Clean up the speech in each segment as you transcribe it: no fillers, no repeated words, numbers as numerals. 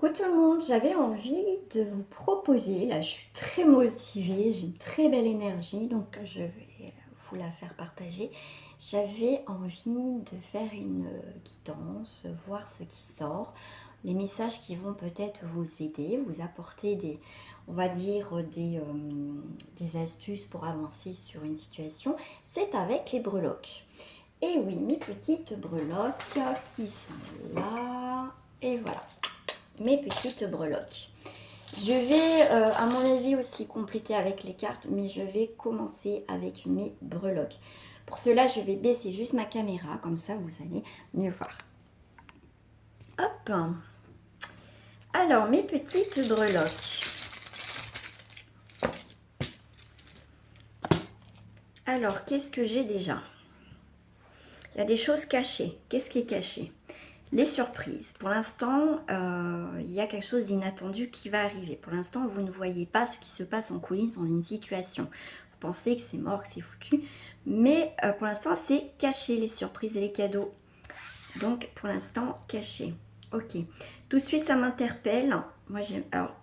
Coucou tout le monde, j'avais envie de vous proposer, là je suis très motivée, j'ai une très belle énergie, donc je vais vous la faire partager. J'avais envie de faire une guidance, voir ce qui sort, les messages qui vont peut-être vous aider, vous apporter des, on va dire, des astuces pour avancer sur une situation. C'est avec les breloques. Et oui, mes petites breloques qui sont là, et voilà mes petites breloques. Je vais, à mon avis, aussi compléter avec les cartes, mais je vais commencer avec mes breloques. Pour cela, je vais baisser juste ma caméra, comme ça vous allez mieux voir. Hop. Alors, mes petites breloques. Alors, qu'est-ce que j'ai déjà? Il y a des choses cachées. Qu'est-ce qui est caché? Les surprises. Pour l'instant, il y a quelque chose d'inattendu qui va arriver. Pour l'instant, vous ne voyez pas ce qui se passe en coulisses dans une situation. Vous pensez que c'est mort, que c'est foutu. Mais pour l'instant, c'est caché, les surprises et les cadeaux. Donc, pour l'instant, caché. Ok. Tout de suite, ça m'interpelle. Moi, j'aime. Alors,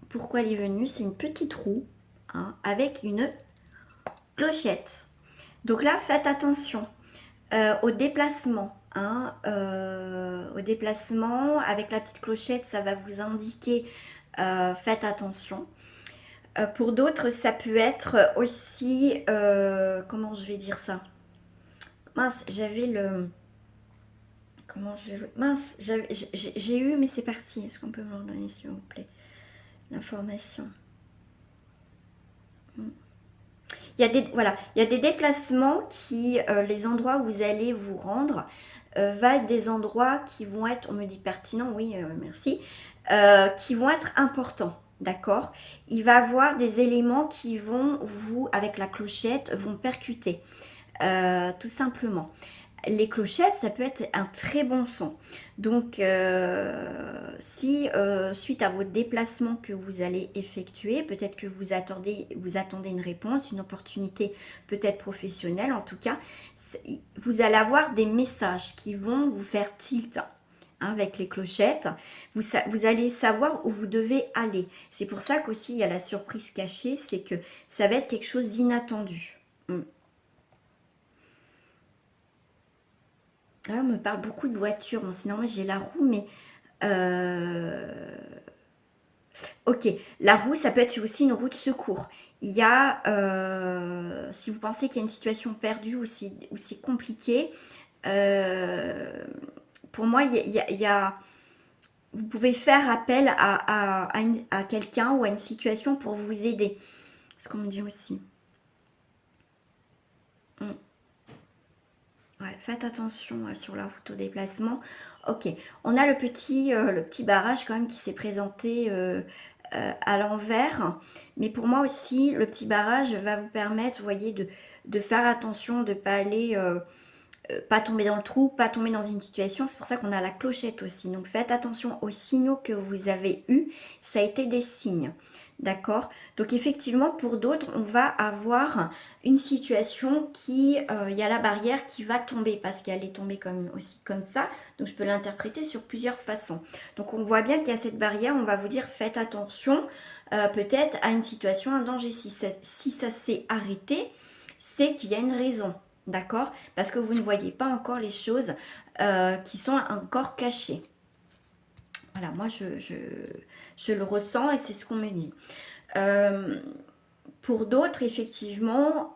pourquoi elle est venue? C'est une petite roue hein, avec une clochette. Donc là, faites attention au déplacement. Hein, au déplacement, avec la petite clochette, ça va vous indiquer faites attention. Pour d'autres, ça peut être aussi, comment je vais dire ça? Mince, j'avais le... Comment je vais... Mince, j'ai eu, mais c'est parti. Est-ce qu'on peut me le redonner, s'il vous plaît? L'information. Il y a des, voilà, il y a des déplacements qui, les endroits où vous allez vous rendre, va être des endroits qui vont être, on me dit pertinent, oui, merci, qui vont être importants, d'accord? Il va y avoir des éléments qui vont vous, avec la clochette, vont percuter, tout simplement. Les clochettes, ça peut être un très bon son. Donc, si suite à votre déplacement que vous allez effectuer, peut-être que vous attendez une réponse, une opportunité peut-être professionnelle, en tout cas, vous allez avoir des messages qui vont vous faire tilt hein, avec les clochettes. Vous allez savoir où vous devez aller. C'est pour ça qu'aussi il y a la surprise cachée, c'est que ça va être quelque chose d'inattendu. Là, on me parle beaucoup de voitures. Bon, sinon, moi, j'ai la roue, mais... Ok, la roue, ça peut être aussi une roue de secours. Il y a... si vous pensez qu'il y a une situation perdue ou c'est compliqué, pour moi, il y a... Vous pouvez faire appel à quelqu'un ou à une situation pour vous aider. C'est ce qu'on me dit aussi. Ouais, faites attention sur la route au déplacement. Ok, on a le petit barrage quand même qui s'est présenté à l'envers. Mais pour moi aussi, le petit barrage va vous permettre, vous voyez, de faire attention, de ne pas aller, pas tomber dans le trou, pas tomber dans une situation. C'est pour ça qu'on a la clochette aussi. Donc faites attention aux signaux que vous avez eus. Ça a été des signes. D'accord? Donc effectivement, pour d'autres, on va avoir une situation qui, il y a la barrière qui va tomber parce qu'elle est tombée aussi comme ça. Donc je peux l'interpréter sur plusieurs façons. Donc on voit bien qu'il y a cette barrière, on va vous dire faites attention peut-être à une situation, un danger. Si ça s'est arrêté, c'est qu'il y a une raison. D'accord? Parce que vous ne voyez pas encore les choses qui sont encore cachées. Voilà, moi je le ressens et c'est ce qu'on me dit. Pour d'autres, effectivement,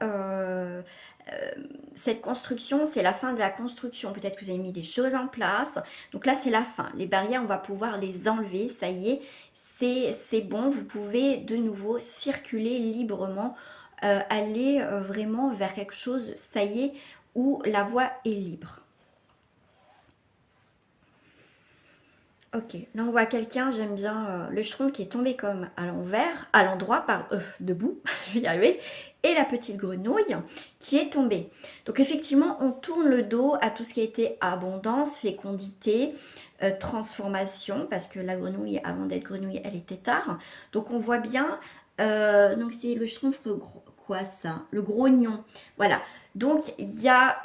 cette construction, c'est la fin de la construction. Peut-être que vous avez mis des choses en place. Donc là, c'est la fin. Les barrières, on va pouvoir les enlever. Ça y est, c'est bon. Vous pouvez de nouveau circuler librement, aller vraiment vers quelque chose, ça y est, où la voie est libre. Ok, là on voit quelqu'un, j'aime bien le schtroumpf qui est tombé comme à l'envers, à l'endroit, debout, je vais y arriver, et la petite grenouille qui est tombée. Donc effectivement, on tourne le dos à tout ce qui a été abondance, fécondité, transformation, parce que la grenouille, avant d'être grenouille, elle était tard. Donc on voit bien, donc c'est le schtroumpf quoi ça? Le grognon. Voilà. Donc, il y a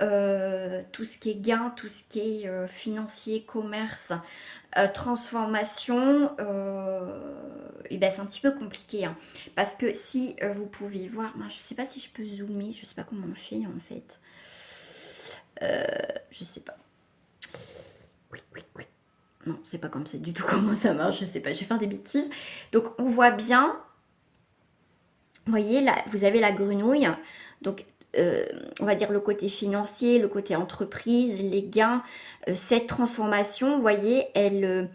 tout ce qui est gain, tout ce qui est financier, commerce, transformation. Et ben, c'est un petit peu compliqué. Hein, parce que si vous pouvez voir, moi, je ne sais pas si je peux zoomer, je ne sais pas comment on fait en fait. Je sais pas. Oui, oui, oui. Non, c'est pas comme ça du tout comment ça marche, je sais pas, je vais faire des bêtises. Donc, on voit bien, vous voyez, là, vous avez la grenouille. Donc, on va dire le côté financier, le côté entreprise, les gains, cette transformation, vous voyez, elle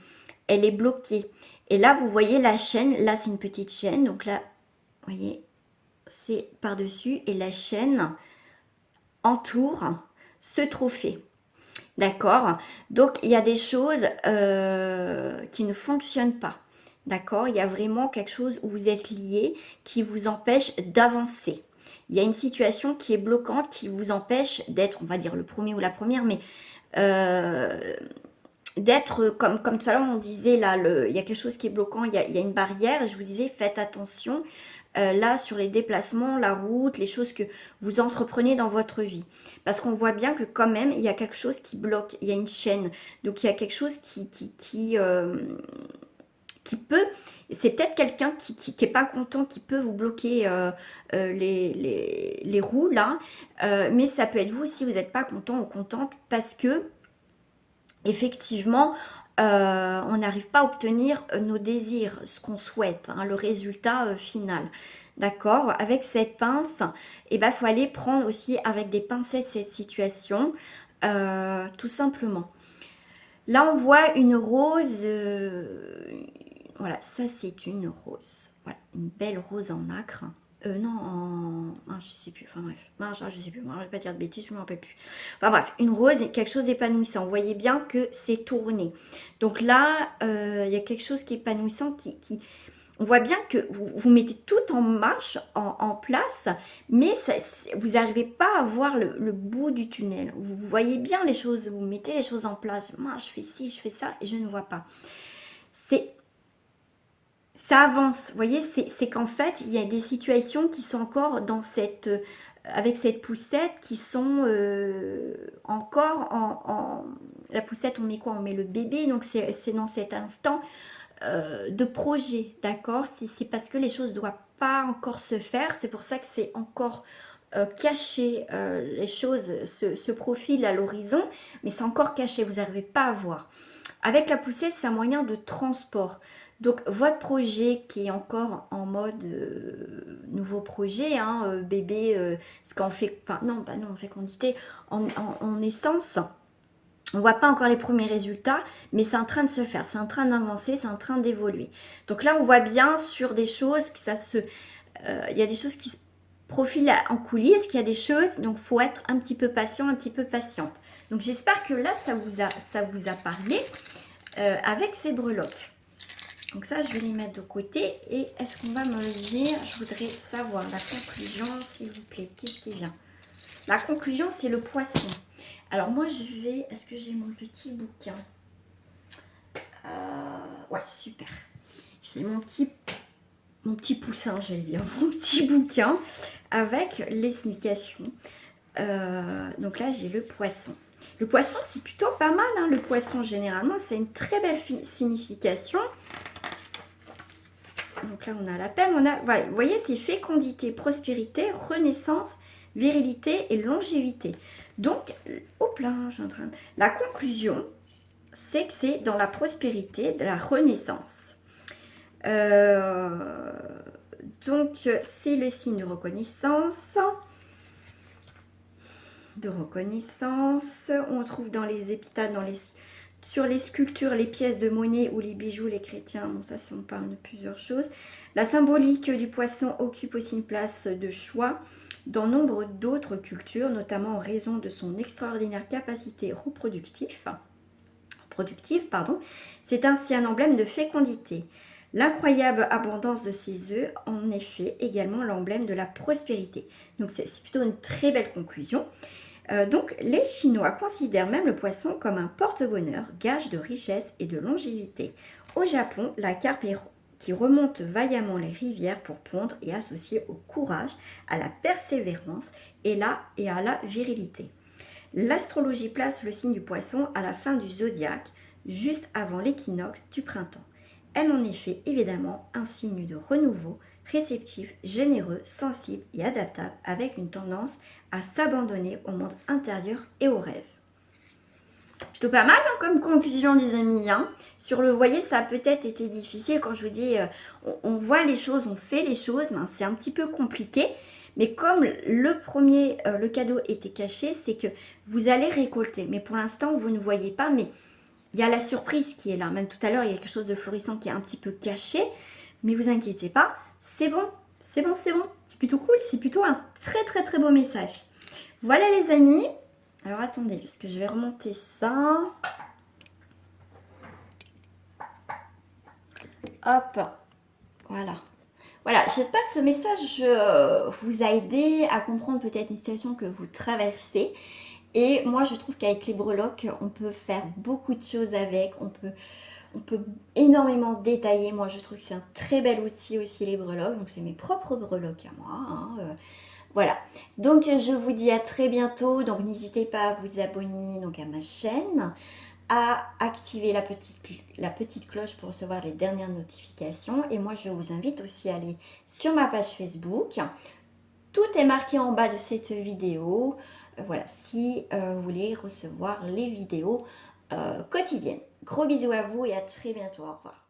est bloquée. Et là, vous voyez la chaîne, là, c'est une petite chaîne. Donc là, vous voyez, c'est par-dessus. Et la chaîne entoure ce trophée. D'accord? Donc, il y a des choses qui ne fonctionnent pas. D'accord? Il y a vraiment quelque chose où vous êtes lié qui vous empêche d'avancer. Il y a une situation qui est bloquante, qui vous empêche d'être, on va dire, le premier ou la première, mais d'être, comme tout à l'heure on disait, là, il y a quelque chose qui est bloquant, il y a une barrière, et je vous disais, faites attention, là, sur les déplacements, la route, les choses que vous entreprenez dans votre vie. Parce qu'on voit bien que quand même, il y a quelque chose qui bloque, il y a une chaîne. Donc, il y a quelque chose qui peut, c'est peut-être quelqu'un qui est pas content, qui peut vous bloquer les roues, là. Mais ça peut être vous si vous n'êtes pas content ou contente parce que, effectivement, on n'arrive pas à obtenir nos désirs, ce qu'on souhaite, hein, le résultat final. D'accord? Avec cette pince, il faut aller prendre aussi avec des pincettes cette situation, tout simplement. Là, on voit une rose. Voilà, ça c'est une rose. Voilà, une belle rose en nacre. Non, je sais plus, enfin bref, je sais plus, je vais pas dire de bêtises, je me rappelle plus. Enfin bref, une rose, quelque chose d'épanouissant. Vous voyez bien que c'est tourné. Donc là, il y a quelque chose qui est épanouissant, on voit bien que vous mettez tout en marche, en place, mais ça, vous n'arrivez pas à voir le bout du tunnel. Vous voyez bien les choses, vous mettez les choses en place. Moi, je fais ci, je fais ça, et je ne vois pas. Ça avance, vous voyez, c'est qu'en fait, il y a des situations qui sont encore dans avec cette poussette, qui sont encore la poussette, on met quoi? On met le bébé, donc c'est dans cet instant de projet, d'accord? C'est parce que les choses ne doivent pas encore se faire, c'est pour ça que c'est encore caché, les choses se profilent à l'horizon, mais c'est encore caché, vous n'arrivez pas à voir. Avec la poussette, c'est un moyen de transport. Donc, votre projet qui est encore en mode nouveau projet, hein, bébé, ce qu'on fait, enfin non, en fécondité, en naissance, on ne voit pas encore les premiers résultats, mais c'est en train de se faire, c'est en train d'avancer, c'est en train d'évoluer. Donc là, on voit bien sur des choses que il y a des choses qui se profilent en coulisses, qu'il y a des choses, donc il faut être un petit peu patient, un petit peu patiente. Donc j'espère que là, ça vous a parlé avec ces breloques. Donc ça, je vais les mettre de côté. Et est-ce qu'on va me le dire? Je voudrais savoir la conclusion, s'il vous plaît. Qu'est-ce qui vient? La conclusion, c'est le poisson. Alors moi, je vais... Est-ce que j'ai mon petit bouquin? Ouais, super. J'ai mon petit poussin, j'allais dire. Mon petit bouquin avec l'explication. Donc là, j'ai le poisson. Le poisson, c'est plutôt pas mal. Hein, le poisson, généralement, c'est une très belle signification. Donc là, on a la perle, voilà, vous voyez, c'est fécondité, prospérité, renaissance, virilité et longévité. Donc, hop là, je suis en train de... La conclusion, c'est que c'est dans la prospérité, de la renaissance. Donc, c'est le signe de reconnaissance. On trouve dans les épitaphes, sur les sculptures, les pièces de monnaie ou les bijoux, les chrétiens. Bon, ça, on parle de plusieurs choses. La symbolique du poisson occupe aussi une place de choix dans nombre d'autres cultures, notamment en raison de son extraordinaire capacité reproductive. C'est ainsi un emblème de fécondité. L'incroyable abondance de ses œufs, en effet, également l'emblème de la prospérité. Donc, c'est plutôt une très belle conclusion. Donc, les Chinois considèrent même le poisson comme un porte-bonheur, gage de richesse et de longévité. Au Japon, la carpe est qui remonte vaillamment les rivières pour pondre et associé au courage, à la persévérance et à la virilité. L'astrologie place le signe du poisson à la fin du zodiaque, juste avant l'équinoxe du printemps. Elle en est fait évidemment un signe de renouveau, réceptif, généreux, sensible et adaptable, avec une tendance à s'abandonner au monde intérieur et aux rêves. Plutôt pas mal hein, comme conclusion les amis. Hein. Sur le voyez, ça a peut-être été difficile quand je vous dis on voit les choses, on fait les choses, ben, c'est un petit peu compliqué. Mais comme le cadeau était caché, c'est que vous allez récolter. Mais pour l'instant, vous ne voyez pas, mais il y a la surprise qui est là. Même tout à l'heure, il y a quelque chose de florissant qui est un petit peu caché. Mais vous inquiétez pas, c'est bon, c'est bon, c'est bon. C'est plutôt cool, c'est plutôt un très très très beau message. Voilà les amis. Alors attendez, parce que je vais remonter ça. Hop, voilà. Voilà, j'espère que ce message vous a aidé à comprendre peut-être une situation que vous traversez. Et moi, je trouve qu'avec les breloques, on peut faire beaucoup de choses avec. On peut énormément détailler. Moi, je trouve que c'est un très bel outil aussi, les breloques. Donc, c'est mes propres breloques à moi. Hein, voilà. Donc, je vous dis à très bientôt. Donc, n'hésitez pas à vous abonner donc, à ma chaîne, à activer la petite cloche pour recevoir les dernières notifications. Et moi, je vous invite aussi à aller sur ma page Facebook. Tout est marqué en bas de cette vidéo. Voilà, si vous voulez recevoir les vidéos quotidiennes. Gros bisous à vous et à très bientôt. Au revoir.